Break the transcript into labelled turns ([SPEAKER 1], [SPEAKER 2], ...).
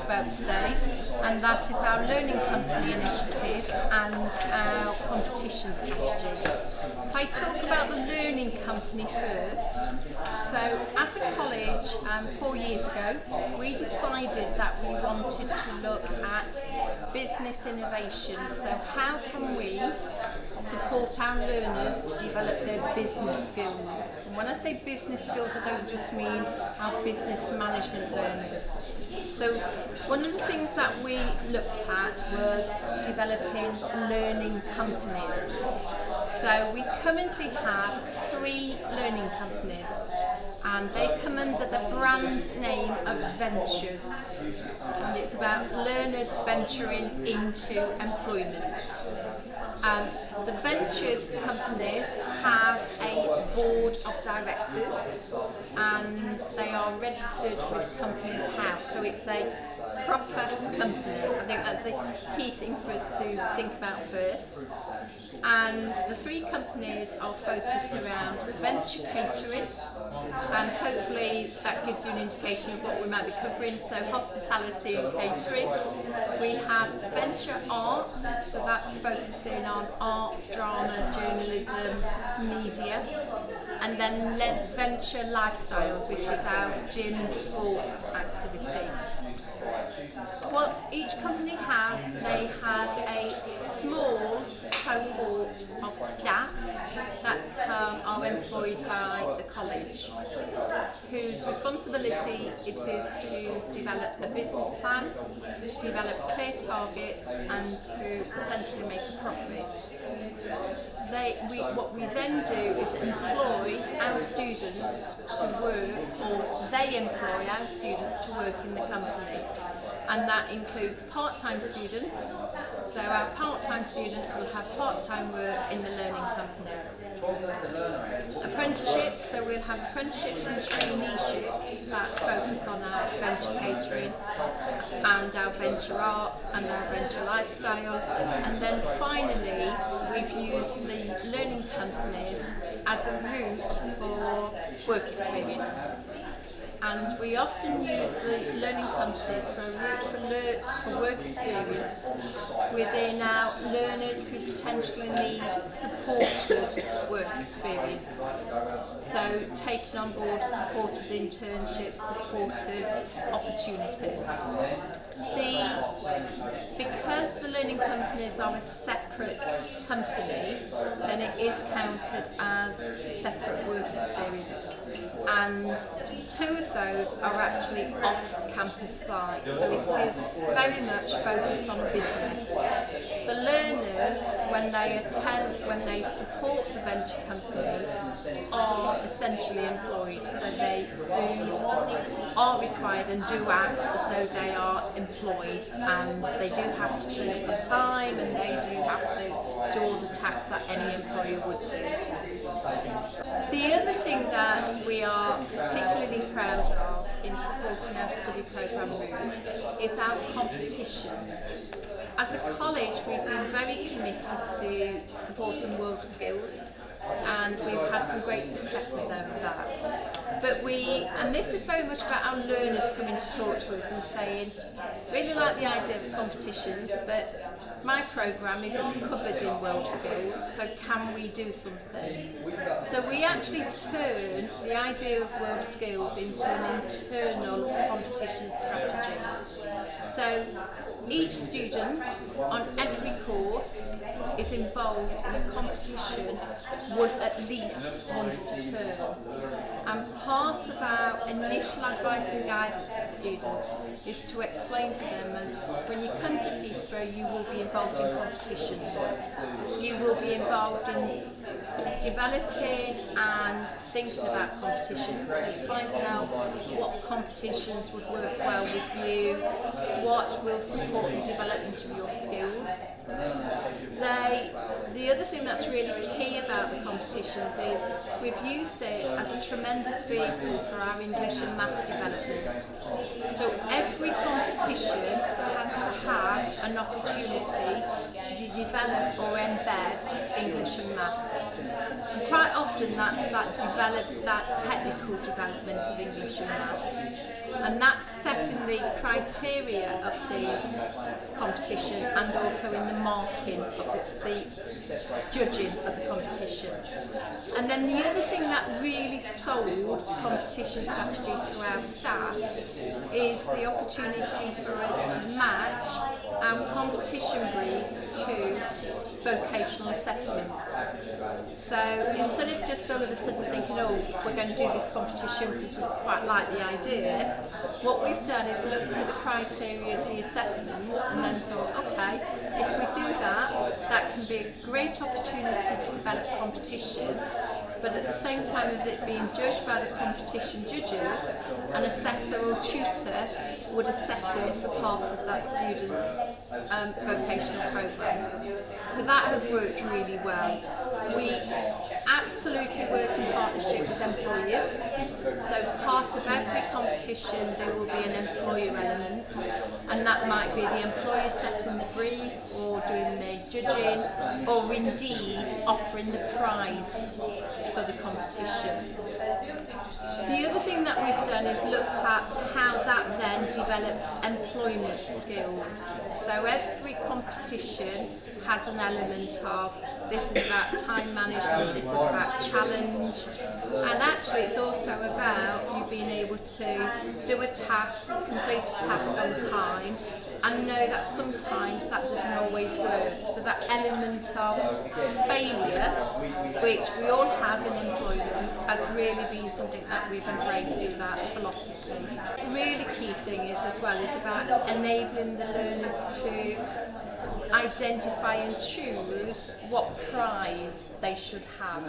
[SPEAKER 1] about today, and that is our Learning Company initiative and our competition strategy. If I talk about the Learning Company first, so as a college 4 years ago, we decided that we wanted to look at business innovation. So how can we support our learners to develop their business skills? And when I say business skills, I don't just mean our business management learners. So one of the things that we looked at was developing learning companies. So we currently have 3 learning companies, and they come under the brand name of Ventures, and it's about learners venturing into employment. The Ventures companies have a board of directors, and they are registered with Companies House, so it's a proper company. I think that's the key thing for us to think about first. And the 3 companies are focused around venture catering, and hopefully that gives you an indication of what we might be covering. So hospitality and catering. We have venture arts, so that's focusing on arts, drama, journalism, media, and then venture lifestyles, which is our gym sports activity. What each company has, they have a small cohort of staff that are employed by the college, whose responsibility it is to develop a business plan, to develop clear targets, and to essentially make a profit. What we then do is employ our students to work, or they employ our students to work in the company. And that includes part-time students. So our part-time students will have part-time work in the learning companies. Apprenticeships, so we'll have apprenticeships and traineeships that focus on our venture catering and our venture arts and our venture lifestyle. And then finally, we've used the learning companies as a route for work experience. And we often use the learning companies for a route for work experience within our learners who potentially need supported work experience. So taking on board supported internships, supported opportunities. Because the learning companies are a separate company, then it is counted as separate work experience. And 2 of those are actually off-campus sites, so it is very much focused on business. The learners, when they support the venture company, are essentially employed, so they are required and do act as though they are employed, and they do have to turn up on time, and they do have to do all the tasks that any employer would do. The other thing that we are particularly proud of in supporting our study programme route is our competitions. As a college, we've been very committed to supporting world skills, and we've had some great successes there with that. And this is very much about our learners coming to talk to us and saying, really like the idea of competitions, but my programme isn't covered in world skills, so can we do something? So we actually turn the idea of world skills into an internal competition strategy. So each student on every course is involved in a competition one at least once to term. And part of our initial advice and guidance to students is to explain to them as when you come to Peterborough, you will be involved in competitions. You will be involved in developing and thinking about competitions, so finding out what competitions would work well with you, what will support the development of your skills. The other thing that's really key about the competitions is we've used it as a tremendous vehicle for our English and Maths development. So every competition has to have an opportunity to develop or embed English and Maths. And quite often that's that technical development of English and Maths. and that's setting the criteria of the competition and also in the marking of the judging of the competition. And then the other thing that really sold competition strategy to our staff is the opportunity for us to match our competition briefs to vocational assessment. So instead of just all of a sudden thinking, oh, we're going to do this competition because we quite like the idea, what we've done is looked at the criteria of the assessment and then thought, okay, if we do that, that can be a great opportunity to develop competition, but at the same time of it being judged by the competition judges, an assessor or tutor would assess it for part of that student's vocational programme. So that has worked really well. We absolutely work in partnership with employers. So part of every competition there will be an employer element, and that might be the employer setting the brief or doing the judging or indeed offering the prize for the competition. The other thing that we've done is looked at how that then develops employment skills. So every competition has an element of this is about time management, this is about challenge, and actually it's also about you being able to do a task, complete a task on time, and know that sometimes that doesn't always work. So that element of failure, which we all have in employment, has really been something that we've embraced through that philosophy. The really key thing is as well is about enabling the learners to identify and choose what prize they should have.